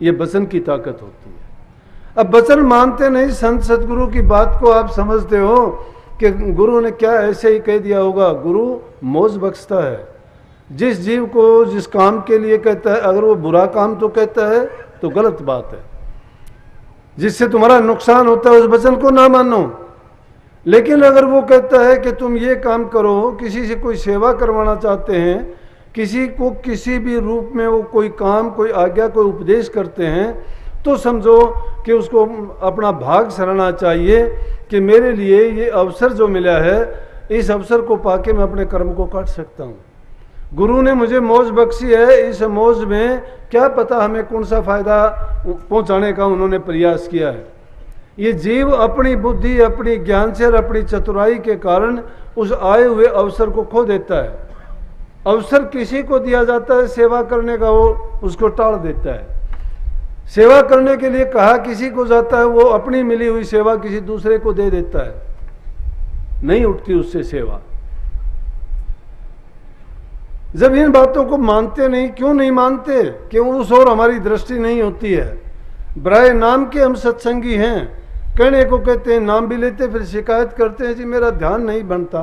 ये वचन की ताकत होती है। अब वचन मानते नहीं, संत सदगुरु की बात को आप समझते हो कि गुरु ने क्या ऐसे ही कह दिया होगा। गुरु मौज बख्शता है जिस जीव को जिस काम के लिए कहता है। अगर वो बुरा काम तो कहता है तो गलत बात है, जिससे तुम्हारा नुकसान होता है उस वचन को ना मानो। लेकिन अगर वो कहता है कि तुम ये काम करो, किसी से कोई सेवा करवाना चाहते हैं, किसी को किसी भी रूप में वो कोई काम, कोई आज्ञा, कोई उपदेश करते हैं, तो समझो कि उसको अपना भाग सराहना चाहिए कि मेरे लिए ये अवसर जो मिला है, इस अवसर को पाके मैं अपने कर्म को काट सकता हूँ। गुरु ने मुझे मौज बख्शी है, इस मौज में क्या पता हमें कौन सा फायदा पहुंचाने का उन्होंने प्रयास किया है। ये जीव अपनी बुद्धि, अपनी ज्ञान से और अपनी चतुराई के कारण उस आए हुए अवसर को खो देता है। अवसर किसी को दिया जाता है सेवा करने का, वो उसको टाल देता है। सेवा करने के लिए कहा किसी को जाता है, वो अपनी मिली हुई सेवा किसी दूसरे को दे देता है, नहीं उठती उससे सेवा। जब इन बातों को मानते नहीं, क्यों नहीं मानते? क्यों? उस और हमारी दृष्टि नहीं होती है। बराए नाम के हम सत्संगी हैं, कहने को कहते हैं, नाम भी लेते, फिर शिकायत करते हैं जी मेरा ध्यान नहीं बनता,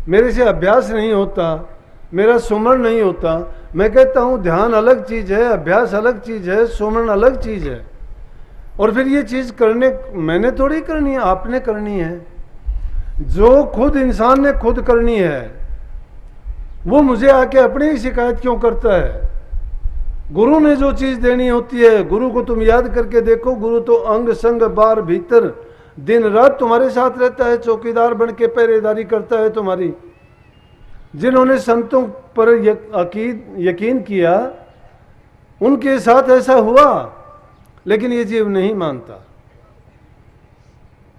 मेरे से अभ्यास नहीं होता, मेरा सुमरण नहीं होता। मैं कहता हूँ ध्यान अलग चीज़ है, अभ्यास अलग चीज़ है, सुमरण अलग चीज़ है। और फिर ये चीज़ करने मैंने थोड़ी करनी है, आपने करनी है। जो खुद इंसान ने खुद करनी है, वो मुझे आके अपनी ही शिकायत क्यों करता है? गुरु ने जो चीज़ देनी होती है, गुरु को तुम याद करके देखो, गुरु तो अंग संग बार भीतर दिन रात तुम्हारे साथ रहता है, चौकीदार बन के पहरेदारी करता है तुम्हारी। जिन्होंने संतों पर यकीन किया उनके साथ ऐसा हुआ, लेकिन ये जीव नहीं मानता।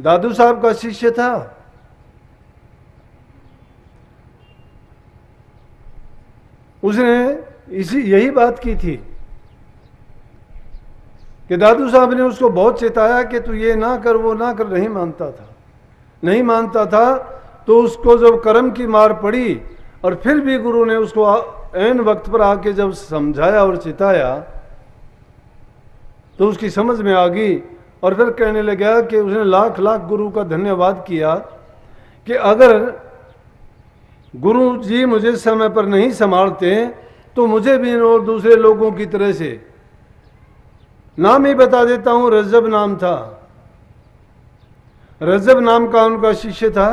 दादू साहब का शिष्य था, उसने यही बात की थी कि दादू साहब ने उसको बहुत चेताया कि तू ये ना कर, वो ना कर, नहीं मानता था। तो उसको जब कर्म की मार पड़ी और फिर भी गुरु ने उसको ऐन वक्त पर आके जब समझाया और चिताया, तो उसकी समझ में आ गई। और फिर कहने लगा कि उसने लाख लाख गुरु का धन्यवाद किया कि अगर गुरु जी मुझे समय पर नहीं संभालते तो मुझे भी और दूसरे लोगों की तरह से, नाम ही बता देता हूं, रज्जब नाम था, रज्जब नाम का उनका शिष्य था।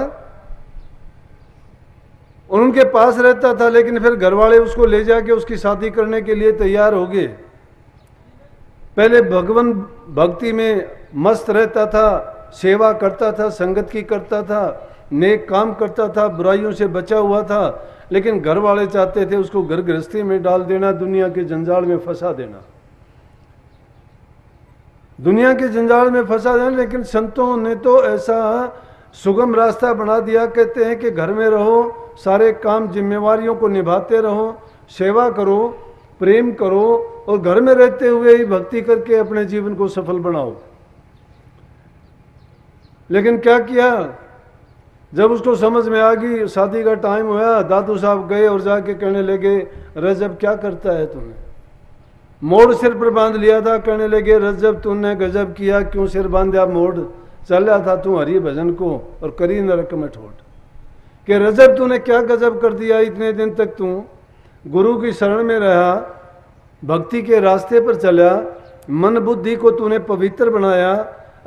उनके पास रहता था, लेकिन फिर घर वाले उसको ले जाके उसकी शादी करने के लिए तैयार हो गए। पहले भगवान भक्ति में मस्त रहता था, सेवा करता था, संगत की करता था, नेक काम करता था, बुराइयों से बचा हुआ था। लेकिन घर वाले चाहते थे उसको घर गृहस्थी में डाल देना, दुनिया के जंजाल में फंसा देना, दुनिया के जंजाल में फंसा देना। लेकिन संतों ने तो ऐसा सुगम रास्ता बना दिया, कहते हैं कि घर में रहो, सारे काम जिम्मेवारियों को निभाते रहो, सेवा करो, प्रेम करो, और घर में रहते हुए ही भक्ति करके अपने जीवन को सफल बनाओ। लेकिन क्या किया, जब उसको समझ में आ गई, शादी का टाइम हुआ, दादू साहब गए और जाके कहने लगे, रज्जब क्या करता है तूने? मोड़ सिर पर बांध लिया था, कहने लगे, रज्जब तूने गजब किया, क्यों सिर बांधा? मोड़ चल रहा था तू हरि भजन को और करी नरक में ठोट। कि रज्जब तूने क्या गजब कर दिया? इतने दिन तक तू गुरु की शरण में रहा, भक्ति के रास्ते पर चला, मन बुद्धि को तूने पवित्र बनाया,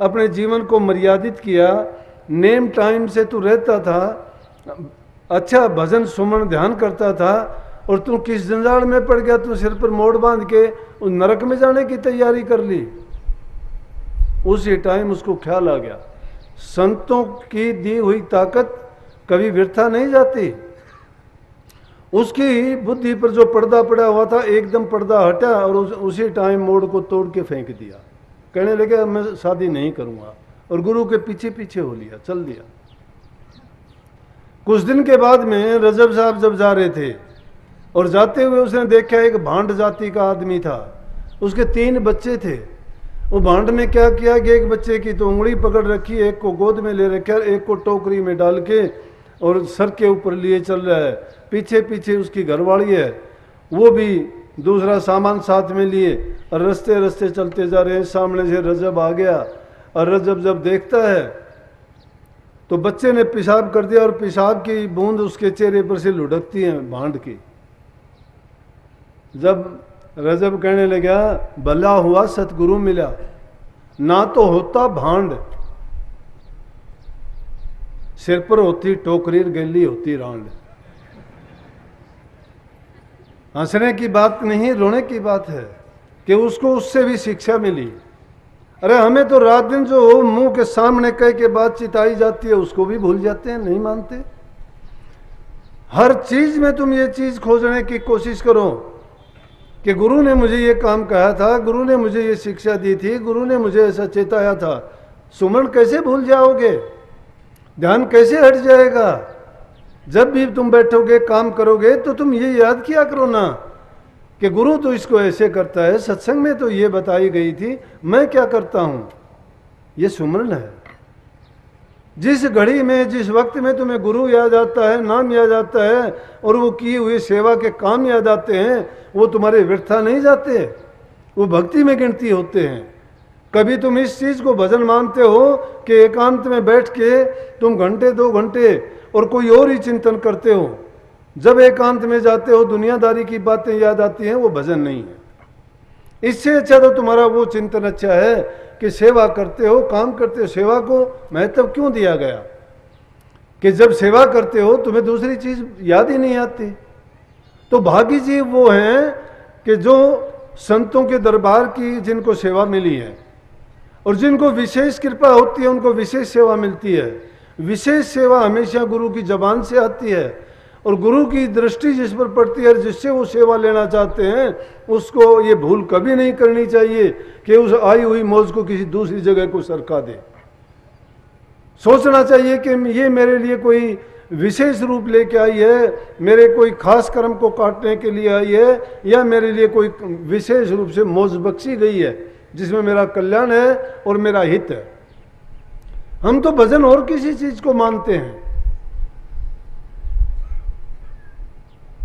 अपने जीवन को मर्यादित किया, नेम टाइम से तू रहता था, अच्छा भजन सुमन ध्यान करता था, और तू किस जंजाल में पड़ गया? तू सिर पर मोड़ बांध के उस नरक में जाने की तैयारी कर ली। उसी टाइम उसको ख्याल आ गया, संतों की दी हुई ताकत कभी व्यर्था नहीं जाती। उसकी बुद्धि पर जो पर्दा पड़ा हुआ था, एकदम पर्दा हटा और उसी टाइम मोड़ को तोड़ के फेंक दिया। कहने लगे मैं शादी नहीं करूंगा, और गुरु के पीछे पीछे हो लिया, चल दिया। कुछ दिन के बाद में रजब साहब जब जा रहे थे, और जाते हुए उसने देखा एक भांड जाति का आदमी था, उसके 3 बच्चे थे। वो भांड ने क्या किया कि एक बच्चे की तो उंगली पकड़ रखी, एक को गोद में ले रखा, एक को टोकरी में डाल के और सर के ऊपर लिए चल रहा है। पीछे पीछे उसकी घरवाली है, वो भी दूसरा सामान साथ में लिए और रास्ते रास्ते चलते जा रहे हैं। सामने से रजब आ गया और रजब जब देखता है तो बच्चे ने पेशाब कर दिया और पेशाब की बूंद उसके चेहरे पर से लुढ़कती है भांड की। जब रजब कहने लगा भला हुआ सतगुरु मिला, ना तो होता भांड, सिर पर होती टोकरी, गली होती रांड। हंसने की बात नहीं, रोने की बात है कि उसको उससे भी शिक्षा मिली। अरे हमें तो रात दिन जो मुंह के सामने कह के बातचीत आई जाती है उसको भी भूल जाते हैं, नहीं मानते। हर चीज में तुम ये चीज खोजने की कोशिश करो कि गुरु ने मुझे ये काम कहा था, गुरु ने मुझे ये शिक्षा दी थी, गुरु ने मुझे ऐसा चेताया था। सुमन कैसे भूल जाओगे, ध्यान कैसे हट जाएगा। जब भी तुम बैठोगे काम करोगे तो तुम ये याद किया करो ना कि गुरु तो इसको ऐसे करता है, सत्संग में तो ये बताई गई थी, मैं क्या करता हूं। ये सुमरन है। जिस घड़ी में, जिस वक्त में तुम्हें गुरु याद आता है, नाम याद आता है और वो किए हुए सेवा के काम याद आते हैं, वो तुम्हारे व्यर्था नहीं जाते, वो भक्ति में गिनती होते हैं। कभी तुम इस चीज को भजन मानते हो कि एकांत में बैठ के तुम घंटे 2 घंटे और कोई और ही चिंतन करते हो। जब एकांत में जाते हो दुनियादारी की बातें याद आती हैं, वो भजन नहीं है। इससे अच्छा तो तुम्हारा वो चिंतन अच्छा है कि सेवा करते हो, काम करते हो। सेवा को महत्व क्यों दिया गया कि जब सेवा करते हो तुम्हें दूसरी चीज याद ही नहीं आती। तो भागी जीव वो हैं कि जो संतों के दरबार की जिनको सेवा मिली है और जिनको विशेष कृपा होती है उनको विशेष सेवा मिलती है। विशेष सेवा हमेशा गुरु की जबान से आती है और गुरु की दृष्टि जिस पर पड़ती है, जिससे वो सेवा लेना चाहते हैं, उसको ये भूल कभी नहीं करनी चाहिए कि उस आई हुई मौज को किसी दूसरी जगह को सरका दे। सोचना चाहिए कि ये मेरे लिए कोई विशेष रूप लेके आई है, मेरे कोई खास कर्म को काटने के लिए आई है, या मेरे लिए कोई विशेष रूप से मौज बख्शी गई है जिसमें मेरा कल्याण है और मेरा हित है। हम तो भजन और किसी चीज को मानते हैं।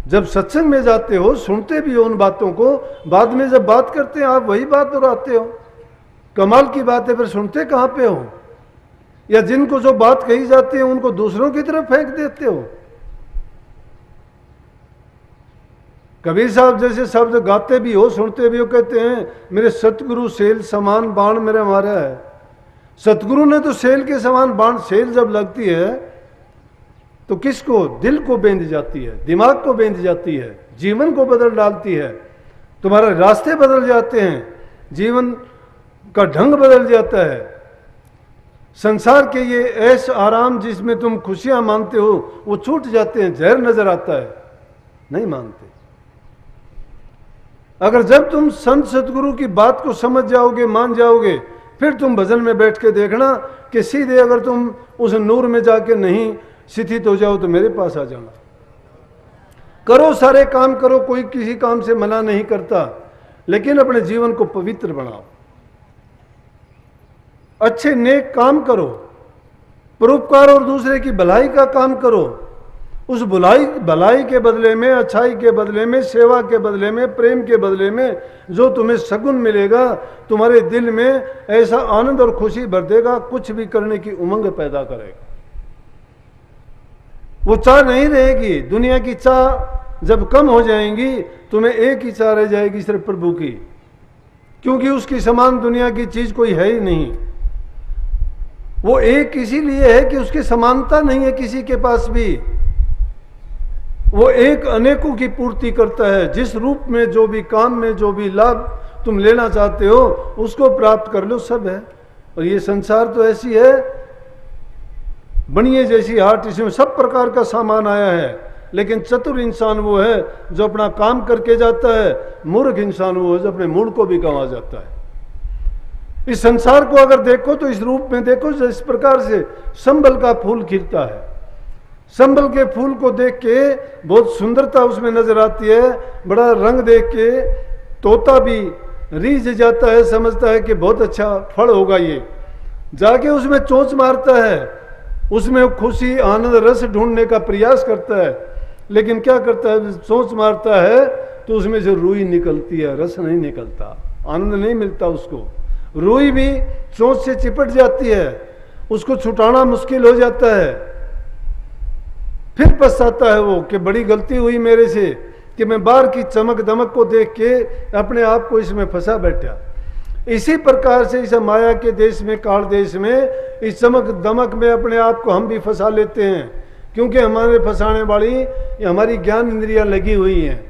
जब सत्संग में जाते हो सुनते भी हो उन बातों को, बाद में जब बात करते हैं आप वही बात दोहराते हो। कमाल की बात है, फिर सुनते कहां पे हो? या जिनको जो बात कही जाती है उनको दूसरों की तरफ फेंक देते हो। कबीर साहब जैसे शब्द गाते भी हो, सुनते भी हो, कहते हैं मेरे सतगुरु सेल समान बाण मेरे मारा है। सतगुरु ने तो सेल के समान बाण, सेल जब लगती है तो किसको? दिल को बेंध जाती है, दिमाग को बेंध जाती है, जीवन को बदल डालती है। तुम्हारे रास्ते बदल जाते हैं, जीवन का ढंग बदल जाता है। संसार के ये ऐश आराम जिसमें तुम खुशियां मानते हो वो छूट जाते हैं, जहर नजर आता है, नहीं मानते। अगर जब तुम संत सतगुरु की बात को समझ जाओगे, मान जाओगे, फिर तुम भजन में बैठ के देखना कि सीधे अगर तुम उस नूर में जाके नहीं स्थित हो जाओ तो मेरे पास आ जाना। करो, सारे काम करो, कोई किसी काम से मना नहीं करता, लेकिन अपने जीवन को पवित्र बनाओ, अच्छे नेक काम करो, परोपकार और दूसरे की भलाई का काम करो। उस भलाई के बदले में, अच्छाई के बदले में, सेवा के बदले में, प्रेम के बदले में जो तुम्हें सगुन मिलेगा, तुम्हारे दिल में ऐसा आनंद और खुशी भर देगा, कुछ भी करने की उमंग पैदा करेगा। वो चाह नहीं रहेगी। दुनिया की चाह जब कम हो जाएंगी, तुम्हें एक ही चाह रह जाएगी, सिर्फ प्रभु की, क्योंकि उसकी समान दुनिया की चीज कोई है ही नहीं। वो एक इसीलिए है कि उसकी समानता नहीं है किसी के पास भी। वो एक अनेकों की पूर्ति करता है। जिस रूप में, जो भी काम में, जो भी लाभ तुम लेना चाहते हो उसको प्राप्त कर लो, सब है। और ये संसार तो ऐसी है, बनिए जैसी हाट, इसमें सब प्रकार का सामान आया है। लेकिन चतुर इंसान वो है जो अपना काम करके जाता है, मूर्ख इंसान वो है जो अपने मूड को भी गंवा जाता है। इस संसार को अगर देखो तो इस रूप में देखो, जिस प्रकार से संबल का फूल खिलता है। संबल के फूल को देख के बहुत सुंदरता उसमें नजर आती है, बड़ा रंग देख के तोता भी रीझ जाता है, समझता है कि बहुत अच्छा फल होगा ये, जाके उसमें चोंच मारता है, उसमें खुशी आनंद रस ढूंढने का प्रयास करता है। लेकिन क्या करता है? चोंच मारता है तो उसमें से रूई निकलती है, रस नहीं निकलता, आनंद नहीं मिलता उसको। रूई भी चोंच से चिपट जाती है, उसको छुटाना मुश्किल हो जाता है। फिर पछताता है वो कि बड़ी गलती हुई मेरे से कि मैं बाहर की चमक दमक को देख के अपने आप को इसमें फंसा बैठा। इसी प्रकार से इस माया के देश में, काल देश में, इस चमक दमक में अपने आप को हम भी फंसा लेते हैं, क्योंकि हमारे फंसाने वाली हमारी ज्ञान इंद्रियां लगी हुई हैं।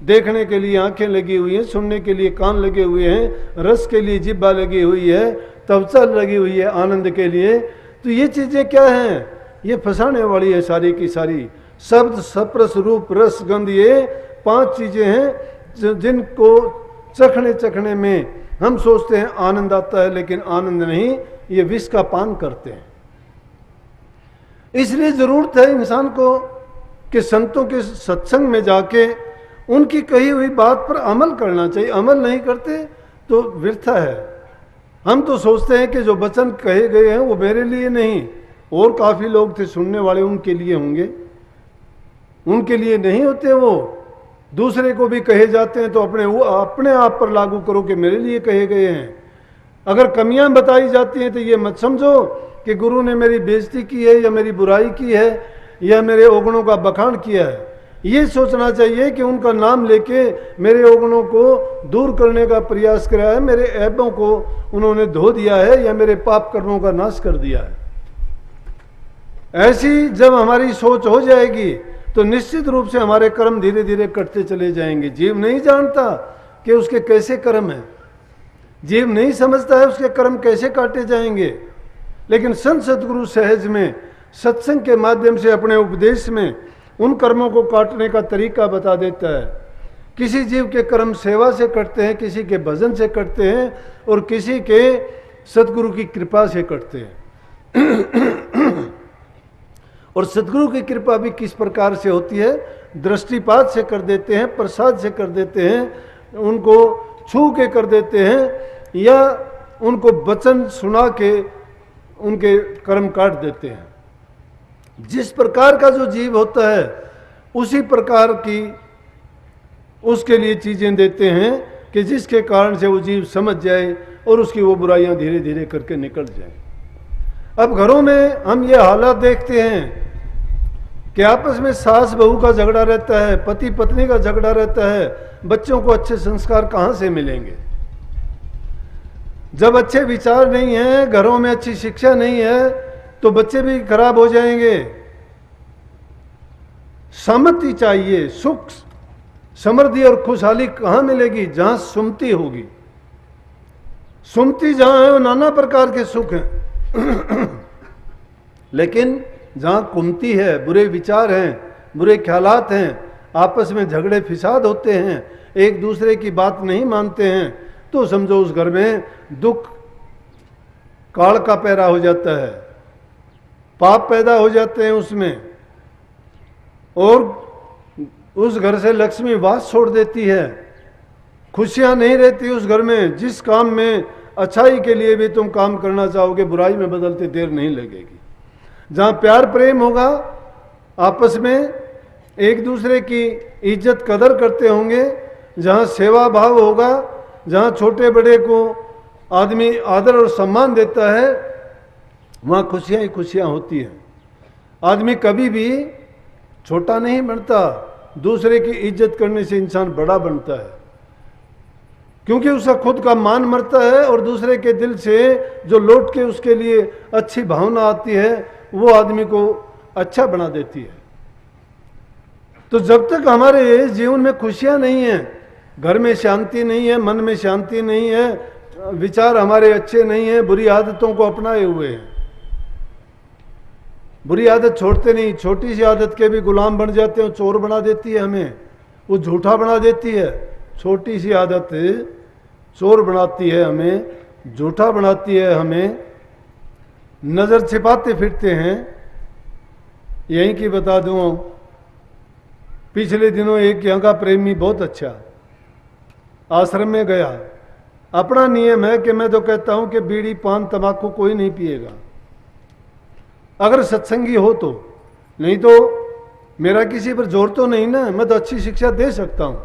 देखने के लिए आंखें लगी हुई हैं, सुनने के लिए कान लगे हुए हैं, रस के लिए जिब्बा लगी हुई है, त्वचा लगी हुई है आनंद के लिए। तो ये चीजें क्या हैं? ये फंसाने वाली है सारी की सारी। शब्द, स्पर्श, रूप, रस, गंध, ये 5 चीजें हैं जिनको चखने चखने में हम सोचते हैं आनंद आता है, लेकिन आनंद नहीं, ये विष का पान करते हैं। इसलिए जरूरत है इंसान को कि संतों के सत्संग में जाके उनकी कही हुई बात पर अमल करना चाहिए। अमल नहीं करते तो व्यर्थ है। हम तो सोचते हैं कि जो वचन कहे गए हैं वो मेरे लिए नहीं, और काफी लोग थे सुनने वाले, उनके लिए होंगे। उनके लिए नहीं होते, वो दूसरे को भी कहे जाते हैं तो अपने आप पर लागू करो कि मेरे लिए कहे गए हैं। अगर कमियां बताई जाती हैं तो ये मत समझो कि गुरु ने मेरी बेइज्जती की है या मेरी बुराई की है या मेरे अवगुणों का बखान किया है। ये सोचना चाहिए कि उनका नाम लेके मेरे अवगुणों को दूर करने का प्रयास करा है, मेरे ऐबों को उन्होंने धो दिया है या मेरे पाप कर्मों का नाश कर दिया है। ऐसी जब हमारी सोच हो जाएगी तो निश्चित रूप से हमारे कर्म धीरे धीरे कटते चले जाएंगे। जीव नहीं जानता कि उसके कैसे कर्म हैं, जीव नहीं समझता है उसके कर्म कैसे काटे जाएंगे। लेकिन संत सद्गुरु सहज में सत्संग के माध्यम से अपने उपदेश में उन कर्मों को काटने का तरीका बता देता है। किसी जीव के कर्म सेवा से कटते हैं, किसी के भजन से कटते हैं, और किसी के सद्गुरु की कृपा से कटते हैं। और सद्गुरु की कृपा भी किस प्रकार से होती है? दृष्टिपात से कर देते हैं, प्रसाद से कर देते हैं, उनको छू के कर देते हैं, या उनको वचन सुना के उनके कर्म काट देते हैं। जिस प्रकार का जो जीव होता है उसी प्रकार की उसके लिए चीजें देते हैं कि जिसके कारण से वो जीव समझ जाए और उसकी वो बुराइयां धीरे धीरे करके निकल जाए। अब घरों में हम ये हालात देखते हैं कि आपस में सास बहू का झगड़ा रहता है, पति पत्नी का झगड़ा रहता है। बच्चों को अच्छे संस्कार कहां से मिलेंगे? जब अच्छे विचार नहीं है, घरों में अच्छी शिक्षा नहीं है, तो बच्चे भी खराब हो जाएंगे। सम्मति चाहिए। सुख, समृद्धि और खुशहाली कहां मिलेगी? जहां सुमति होगी। सुमति जहां है वो नाना प्रकार के सुख हैं। लेकिन जहां कुमति है, बुरे विचार हैं, बुरे ख्यालात हैं, आपस में झगड़े फिसाद होते हैं, एक दूसरे की बात नहीं मानते हैं, तो समझो उस घर में दुख काल का पैरा हो जाता है, पाप पैदा हो जाते हैं उसमें, और उस घर से लक्ष्मी वास छोड़ देती है। खुशियां नहीं रहती उस घर में। जिस काम में अच्छाई के लिए भी तुम काम करना चाहोगे, बुराई में बदलते देर नहीं लगेगी। जहां प्यार प्रेम होगा, आपस में एक दूसरे की इज्जत कदर करते होंगे, जहां सेवा भाव होगा, जहां छोटे बड़े को आदमी आदर और सम्मान देता है, वहां खुशियां ही खुशियां होती हैं। आदमी कभी भी छोटा नहीं बनता। दूसरे की इज्जत करने से इंसान बड़ा बनता है, क्योंकि उसका खुद का मान मरता है और दूसरे के दिल से जो लौट के उसके लिए अच्छी भावना आती है वो आदमी को अच्छा बना देती है। तो जब तक हमारे जीवन में खुशियां नहीं है, घर में शांति नहीं है, मन में शांति नहीं है, विचार हमारे अच्छे नहीं है, बुरी आदतों को अपनाए हुए हैं, बुरी आदत छोड़ते नहीं, छोटी सी आदत के भी गुलाम बन जाते हैं, चोर बना देती है हमें, वो झूठा बना देती है। छोटी सी आदत चोर बनाती है हमें, झूठा बनाती है हमें, नजर छिपाते फिरते हैं। यहीं की बता दूं, पिछले दिनों एक यहाँ का प्रेमी बहुत अच्छा आश्रम में गया। अपना नियम है कि मैं तो कहता हूं कि बीड़ी पान तंबाकू कोई नहीं पिएगा, अगर सत्संगी हो तो, नहीं तो मेरा किसी पर जोर तो नहीं ना, मैं तो अच्छी शिक्षा दे सकता हूं।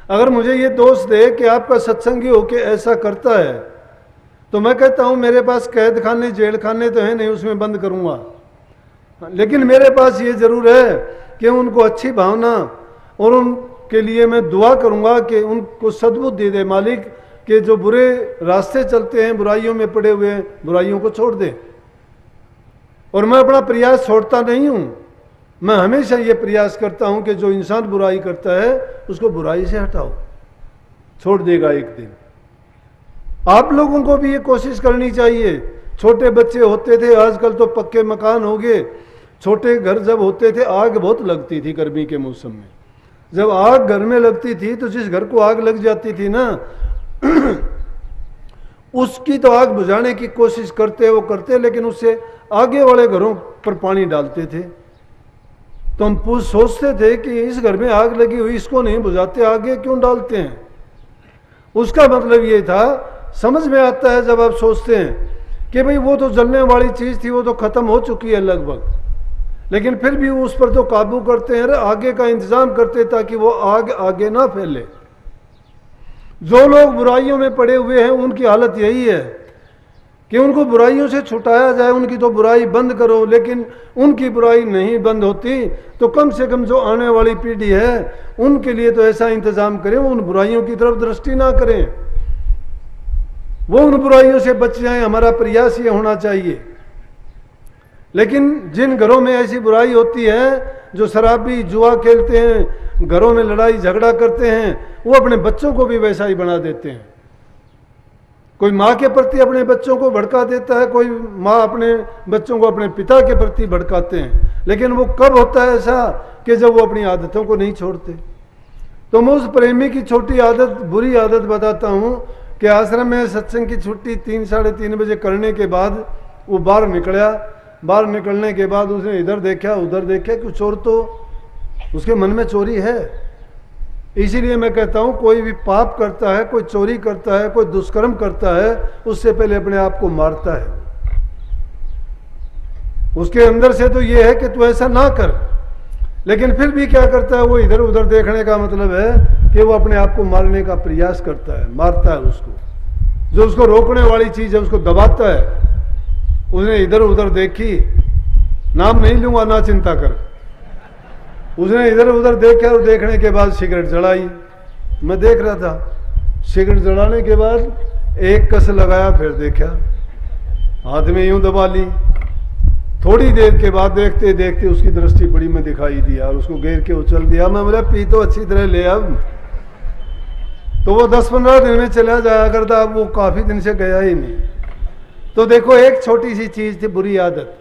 अगर मुझे ये दोष दे कि आपका सत्संगी होके ऐसा करता है, तो मैं कहता हूं मेरे पास कैद खाने जेल खाने तो है नहीं, उसमें बंद करूंगा। लेकिन मेरे पास ये जरूर है कि उनको अच्छी भावना और उनके लिए मैं दुआ करूंगा कि उनको सद्बुद्धि दे मालिक, कि जो बुरे रास्ते चलते हैं, बुराइयों में पड़े हुए हैं, बुराइयों को छोड़ दे। और मैं अपना प्रयास छोड़ता नहीं हूं, मैं हमेशा ये प्रयास करता हूं कि जो इंसान बुराई करता है उसको बुराई से हटाओ, छोड़ देगा एक दिन। आप लोगों को भी ये कोशिश करनी चाहिए। छोटे बच्चे होते थे, आजकल तो पक्के मकान हो गए। छोटे घर जब होते थे आग बहुत लगती थी गर्मी के मौसम में। जब आग घर में लगती थी तो जिस घर को आग लग जाती थी ना उसकी तो आग बुझाने की कोशिश करते वो करते, लेकिन उससे आगे वाले घरों पर पानी डालते थे। तो हम सोचते थे कि इस घर में आग लगी हुई, इसको नहीं बुझाते, आगे क्यों डालते हैं। उसका मतलब ये था, समझ में आता है जब आप सोचते हैं कि भाई वो तो जलने वाली चीज थी, वो तो खत्म हो चुकी है लगभग, लेकिन फिर भी उस पर तो काबू करते हैं, आगे का इंतजाम करते ताकि वो आग आगे ना फैले। जो लोग बुराइयों में पड़े हुए हैं उनकी हालत यही है कि उनको बुराइयों से छुटाया जाए, उनकी तो बुराई बंद करो। लेकिन उनकी बुराई नहीं बंद होती तो कम से कम जो आने वाली पीढ़ी है उनके लिए तो ऐसा इंतजाम करें, उन बुराइयों की तरफ दृष्टि ना करें, वो उन बुराइयों से बच जाएं। हमारा प्रयास ये होना चाहिए। लेकिन जिन घरों में ऐसी बुराई होती है, जो शराबी जुआ खेलते हैं, घरों में लड़ाई झगड़ा करते हैं, वो अपने बच्चों को भी वैसा ही बना देते हैं। कोई माँ के प्रति अपने बच्चों को भड़का देता है, कोई माँ अपने बच्चों को अपने पिता के प्रति भड़काते हैं। लेकिन वो कब होता है ऐसा कि जब वो अपनी आदतों को नहीं छोड़ते। तो मैं उस प्रेमी की छोटी आदत, बुरी आदत बताता हूँ कि आश्रम में सत्संग की छुट्टी 3 साढ़े 3 बजे करने के बाद वो बाहर निकला। बाहर निकलने के बाद उसने इधर देखा उधर देखा कि चोर तो उसके मन में चोरी है। इसीलिए मैं कहता हूं कोई भी पाप करता है, कोई चोरी करता है, कोई दुष्कर्म करता है, उससे पहले अपने आप को मारता है। उसके अंदर से तो यह है कि तू ऐसा ना कर, लेकिन फिर भी क्या करता है, वो इधर उधर देखने का मतलब है कि वो अपने आप को मारने का प्रयास करता है, मारता है उसको। जो उसको रोकने वाली चीज है उसको दबाता है। उसने इधर उधर देखी, नाम नहीं लूंगा ना चिंता कर, उसने इधर उधर देखा और देखने के बाद सिगरेट जलाई। मैं देख रहा था, सिगरेट जलाने के बाद एक कस लगाया, फिर देखा हाथ में यूं दबा ली। थोड़ी देर के बाद देखते देखते उसकी दृष्टि बड़ी में दिखाई दिया और उसको घेर के उछल दिया। मैं बोला पी तो अच्छी तरह ले अब। तो वो 10-15 दिन में चला जाया करता, अब वो काफी दिन से गया ही नहीं। तो देखो एक छोटी सी चीज थी बुरी आदत,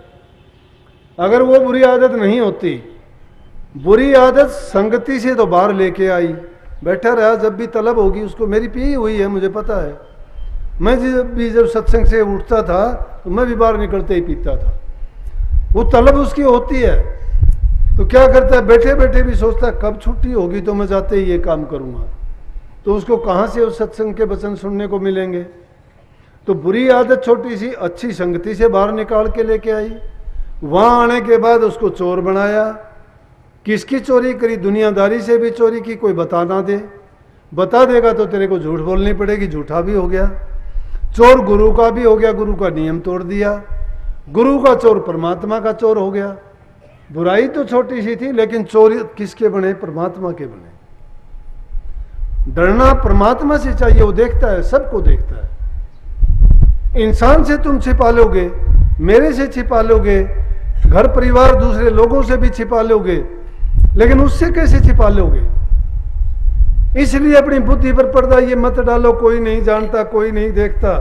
अगर वो बुरी आदत नहीं होती, बुरी आदत संगति से तो बाहर लेके आई, बैठा रहा, जब भी तलब होगी उसको, मेरी पी हुई है मुझे पता है। मैं जब सत्संग से उठता था तो मैं भी बाहर निकलते ही पीता था। वो तलब उसकी होती है। तो क्या करता है, बैठे बैठे भी सोचता है कब छुट्टी होगी तो मैं जाते ही ये काम करूंगा। तो उसको कहां से उस सत्संग के वचन सुनने को मिलेंगे। तो बुरी आदत छोटी सी अच्छी संगति से बाहर निकाल के लेके आई। वहां आने के बाद उसको चोर बनाया। किसकी चोरी करी, दुनियादारी से भी चोरी की, कोई बता ना दे, बता देगा तो तेरे को झूठ बोलनी पड़ेगी, झूठा भी हो गया। चोर गुरु का भी हो गया, गुरु का नियम तोड़ दिया। गुरु का चोर परमात्मा का चोर हो गया। बुराई तो छोटी सी थी, लेकिन चोरी किसके बने, परमात्मा के बने। डरना परमात्मा से चाहिए, वो देखता है, सबको देखता है। इंसान से तुम छिपा लोगे, मेरे से छिपा लोगे, घर परिवार दूसरे लोगों से भी छिपा लोगे, लेकिन उससे कैसे छिपा लोगे। इसलिए अपनी बुद्धि पर पर्दा ये मत डालो, कोई नहीं जानता, कोई नहीं देखता।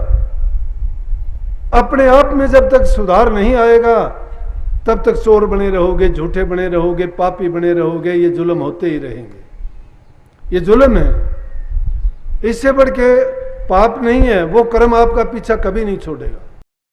अपने आप में जब तक सुधार नहीं आएगा तब तक चोर बने रहोगे, झूठे बने रहोगे, पापी बने रहोगे। ये जुल्म होते ही रहेंगे, ये जुल्म है। इससे बढ़ के पाप नहीं है, वो कर्म आपका पीछा कभी नहीं छोड़ेगा।